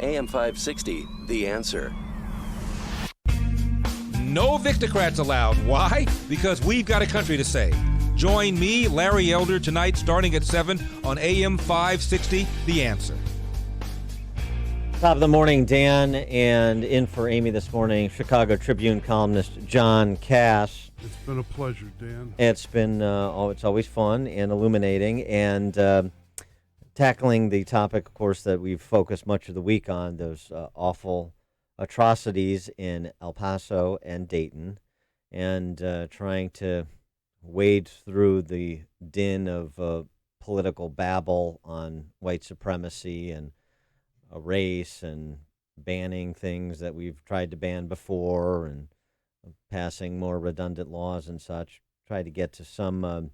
AM 560, The Answer. No Victocrats allowed. Why? Because we've got a country to save. Join me, Larry Elder, tonight starting at 7 on AM 560, The Answer. Top of the morning, Dan, and in for Amy this morning, Chicago Tribune columnist John Cass. It's been a pleasure, Dan. It's been it's always fun and illuminating, and tackling the topic, of course, that we've focused much of the week on, those awful atrocities in El Paso and Dayton, and trying to wade through the din of political babble on white supremacy and a race and banning things that we've tried to ban before and passing more redundant laws and such. Try to get to some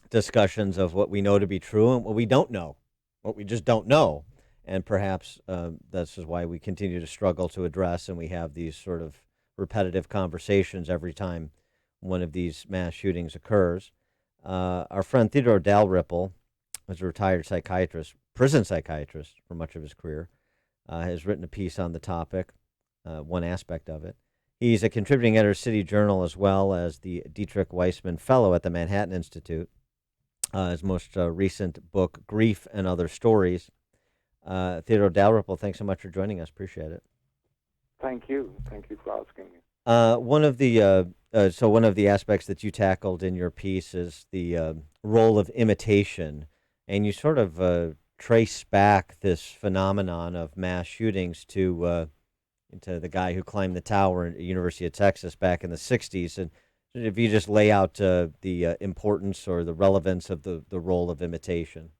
discussions of what we know to be true and what we don't know, what we just don't know. And perhaps this is why we continue to struggle to address, and we have these sort of repetitive conversations every time one of these mass shootings occurs. Our friend Theodore Dalyrmple, who's a retired psychiatrist, prison psychiatrist for much of his career, has written a piece on the topic, one aspect of it. He's a contributing editor of City Journal as well as the Dietrich Weissman Fellow at the Manhattan Institute. His most recent book, Grief and Other Stories. Theodore Dalrymple, thanks so much for joining us. Appreciate it. Thank you. Thank you for asking me. One of the aspects that you tackled in your piece is the role of imitation, and you sort of trace back this phenomenon of mass shootings to the guy who climbed the tower at the University of Texas back in the 60s. And if you just lay out the importance or the relevance of the role of imitation.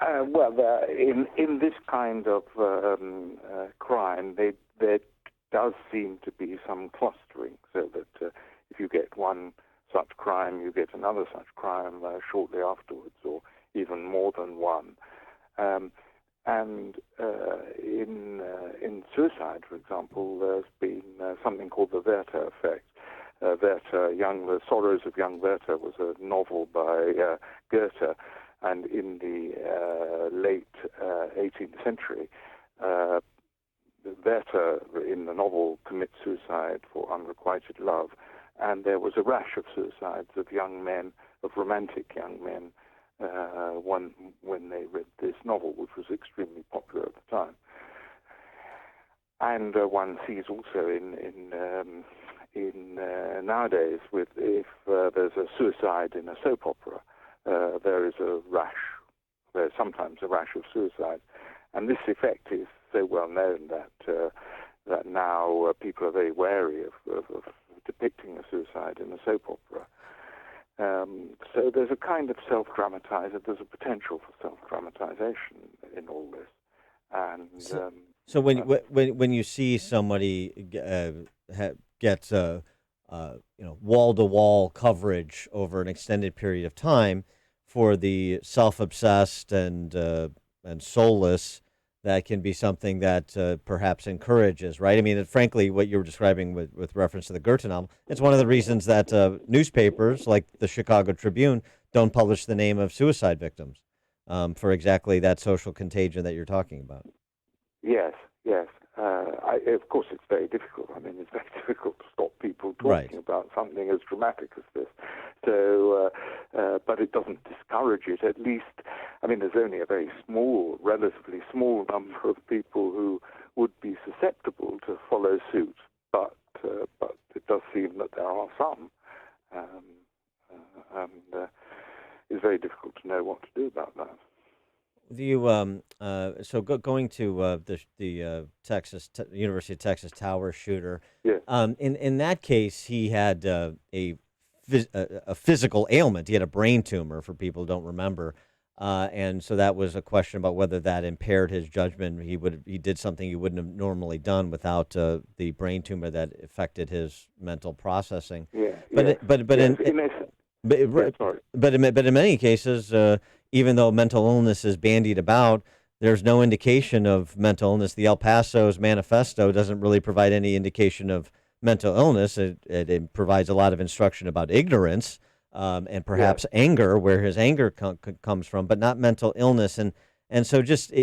In this kind of crime, there does seem to be some clustering, so that if you get one such crime, you get another such crime shortly afterwards, or even more than one. In suicide, for example, there's been something called the Werther effect. The Sorrows of Young Werther was a novel by Goethe, and in the late 18th century, Werther, in the novel, commits suicide for unrequited love, and there was a rash of suicides of young men, of romantic young men, when they read this novel, which was extremely popular at the time. And one sees also in nowadays, if there's a suicide in a soap opera, there is a rash. There's sometimes a rash of suicide, and this effect is so well known that now people are very wary of depicting a suicide in a soap opera. So there's a kind of self-dramatization. There's a potential for self-dramatization in all this, and so when you see somebody gets wall-to-wall coverage over an extended period of time for the self-obsessed and soulless, that can be something that perhaps encourages, right? I mean, frankly, what you were describing with reference to the Goethe novel, it's one of the reasons that newspapers like the Chicago Tribune don't publish the name of suicide victims for exactly that social contagion that you're talking about. Yes. Of course, it's very difficult. I mean, it's very difficult to stop people talking about something as dramatic as this. So, but it doesn't discourage it. At least, I mean, there's only a very relatively small number of people who would be susceptible to follow suit. But it does seem that there are some, and it's very difficult to know what to do about that. Going to the University of Texas tower shooter. Yes. In that case, he had a physical ailment. He had a brain tumor. For people who don't remember, and so that was a question about whether that impaired his judgment. He did something he wouldn't have normally done without the brain tumor that affected his mental processing. Yeah. But in many cases, even though mental illness is bandied about, there's no indication of mental illness. The El Paso's manifesto doesn't really provide any indication of mental illness. It provides a lot of instruction about ignorance and perhaps anger, where his anger comes from, but not mental illness. And And so just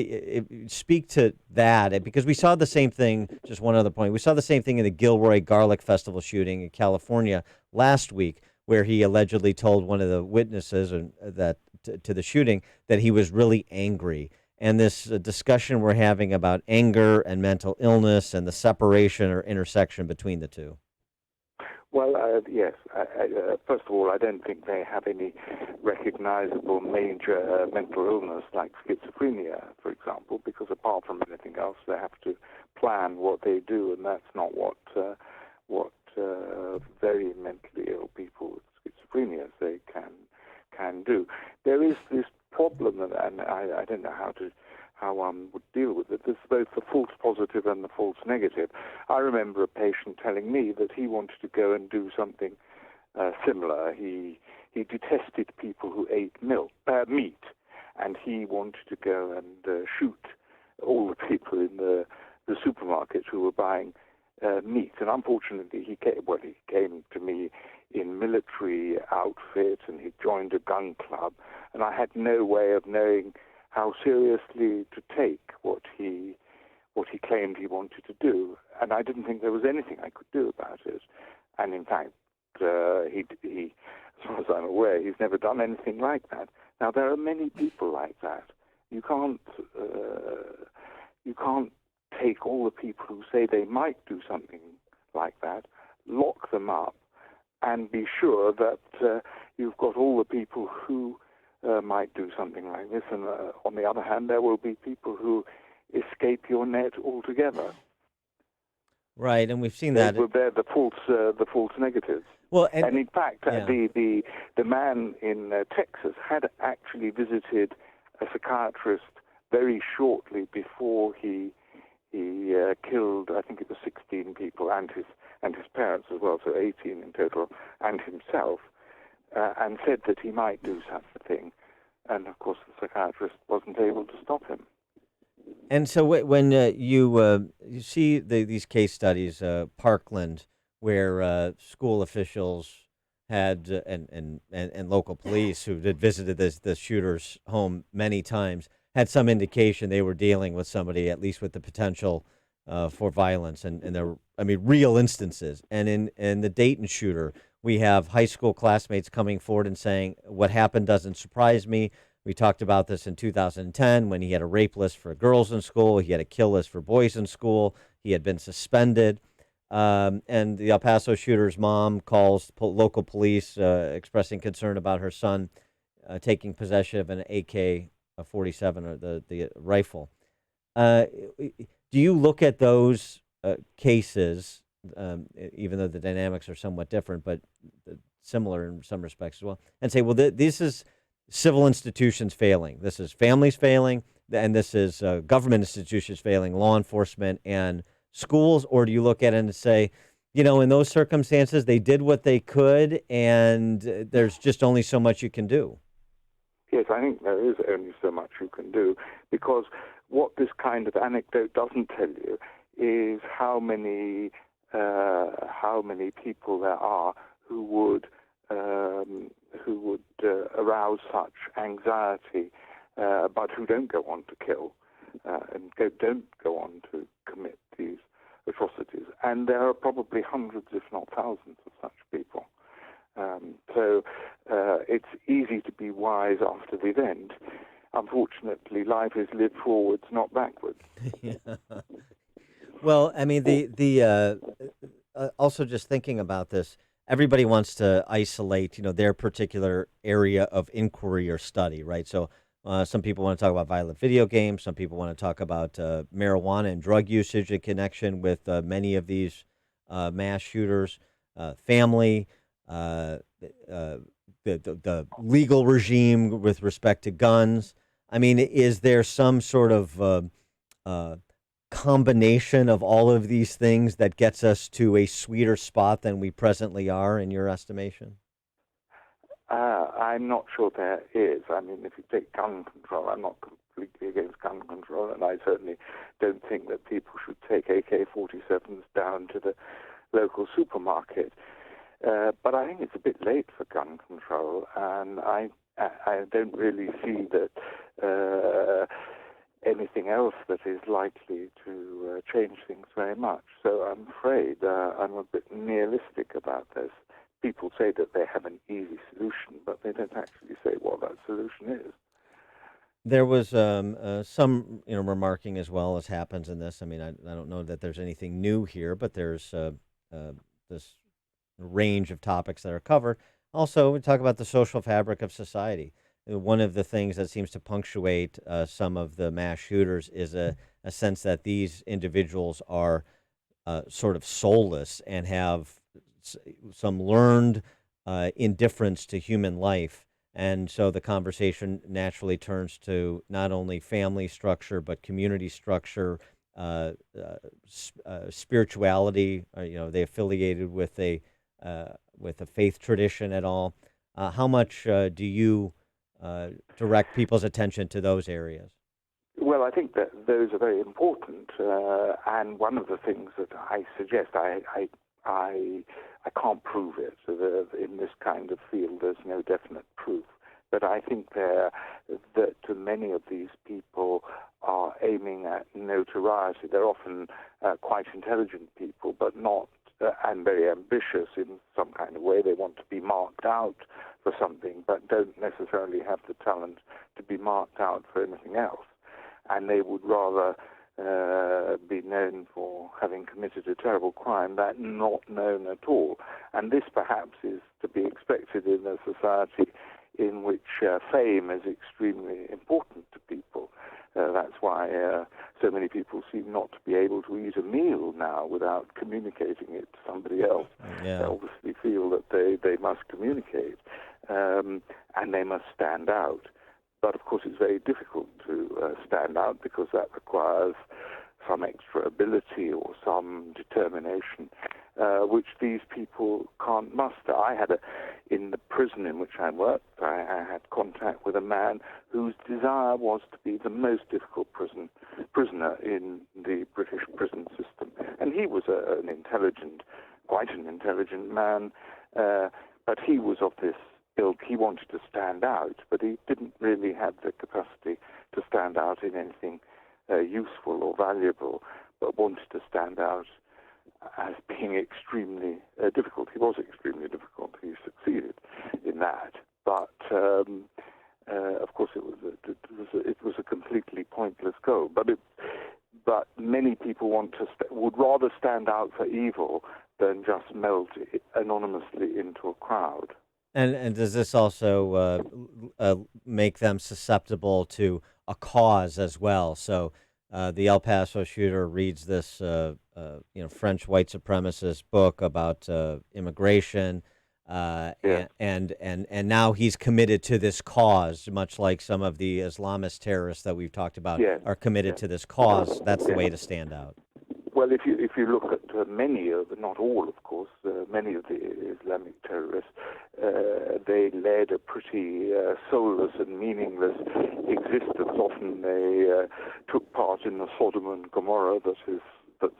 speak to that, because we saw the same thing, just one other point, we saw the same thing in the Gilroy Garlic Festival shooting in California last week, where he allegedly told one of the witnesses that to the shooting that he was really angry. And this discussion we're having about anger and mental illness and the separation or intersection between the two. Well, yes. First of all, I don't think they have any recognizable major mental illness like schizophrenia, for example, because apart from anything else, they have to plan what they do, and that's not what very mentally ill people with schizophrenia they can do. There is this problem, and I don't know how one would deal with it. There's both the false positive and the false negative. I remember a patient telling me that he wanted to go and do something similar. He detested people who ate meat, and he wanted to go and shoot all the people in the supermarket who were buying meat. And unfortunately, he came to me in military outfit, and he joined a gun club, and I had no way of knowing how seriously to take what he claimed he wanted to do, and I didn't think there was anything I could do about it. And in fact, he, as far as I'm aware, he's never done anything like that. Now there are many people like that. You can't take all the people who say they might do something like that, lock them up, and be sure that you've got all the people who might do something like this, and on the other hand, there will be people who escape your net altogether. Right, and we've seen that. They're the false negatives. Well, and in fact, yeah. the man in Texas had actually visited a psychiatrist very shortly before he killed, I think it was 16 people, and his parents as well, so 18 in total, and himself. And said that he might do such a thing. And, of course, the psychiatrist wasn't able to stop him. And so when you see these case studies, Parkland, where school officials had and local police who had visited the shooter's home many times had some indication they were dealing with somebody, at least with the potential for violence, and there were, real instances. And in the Dayton shooter, we have high school classmates coming forward and saying, what happened doesn't surprise me. We talked about this in 2010 when he had a rape list for girls in school. He had a kill list for boys in school. He had been suspended. And the El Paso shooter's mom calls local police expressing concern about her son taking possession of an AK-47 or the rifle. Do you look at those cases, even though the dynamics are somewhat different, but similar in some respects as well, and say, well, this is civil institutions failing, this is families failing, and this is government institutions failing, law enforcement and schools? Or do you look at it and say, in those circumstances, they did what they could, and there's just only so much you can do? Yes, I think there is only so much you can do, because what this kind of anecdote doesn't tell you is how many people there are who would arouse such anxiety, but who don't go on to kill and don't go on to commit these atrocities. And there are probably hundreds, if not thousands, of such people. So it's easy to be wise after the event. Unfortunately, life is lived forwards, not backwards. Yeah. Well, also just thinking about this, everybody wants to isolate, their particular area of inquiry or study, right? So some people want to talk about violent video games. Some people want to talk about marijuana and drug usage in connection with many of these mass shooters, family, the legal regime with respect to guns. Is there some sort of combination of all of these things that gets us to a sweeter spot than we presently are, in your estimation? I'm not sure there is. If you take gun control, I'm not completely against gun control, and I certainly don't think that people should take AK-47s down to the local supermarket. But I think it's a bit late for gun control, and I I don't really see that anything else that is likely to change things very much. So I'm afraid I'm a bit nihilistic about this. People say that they have an easy solution, but they don't actually say what that solution is. There was some, remarking as well as happens in this. I mean, I don't know that there's anything new here, but there's this range of topics that are covered. Also, we talk about the social fabric of society. One of the things that seems to punctuate some of the mass shooters is a sense that these individuals are sort of soulless and have some learned indifference to human life. And so the conversation naturally turns to not only family structure, but community structure, spirituality. They affiliated with a faith tradition at all. How much do you direct people's attention to those areas? Well, I think that those are very important, and one of the things that I suggest, I can't prove it. In this kind of field, there's no definite proof. But I think that many of these people are aiming at notoriety. They're often quite intelligent people, but not, and very ambitious in some kind of way. They want to be marked out for something, but don't necessarily have the talent to be marked out for anything else. And they would rather be known for having committed a terrible crime than not known at all. And this perhaps is to be expected in a society in which fame is extremely important to people. That's why so many people seem not to be able to eat a meal now without communicating it to somebody else. Yeah. They obviously feel that they must communicate, and they must stand out. But of course it's very difficult to stand out because that requires some extra ability or some determination, which these people can't muster. In the prison in which I worked, I had contact with a man whose desire was to be the most difficult prisoner in the British prison system. And he was quite an intelligent man, but he was of this ilk. He wanted to stand out, but he didn't really have the capacity to stand out in anything useful or valuable, but wanted to stand out as being extremely difficult. He was extremely difficult. He succeeded in that, but of course it was a completely pointless goal. But many people would rather stand out for evil than just melt anonymously into a crowd. And does this also make them susceptible to a cause as well? So the El Paso shooter reads this, French white supremacist book about immigration, Yeah. and now he's committed to this cause, much like some of the Islamist terrorists that we've talked about are committed to this cause. That's the way to stand out. Well, if you look at many of, not all, of course, many of the Islamic terrorists, they led a pretty soulless and meaningless existence. Often they took part in the Sodom and Gomorrah that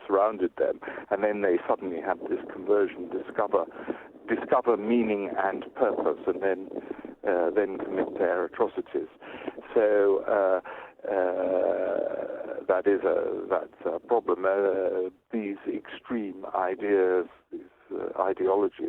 surrounded them, and then they suddenly have this conversion, discover meaning and purpose, and then commit their atrocities. So that's a problem. These extreme ideas, this ideology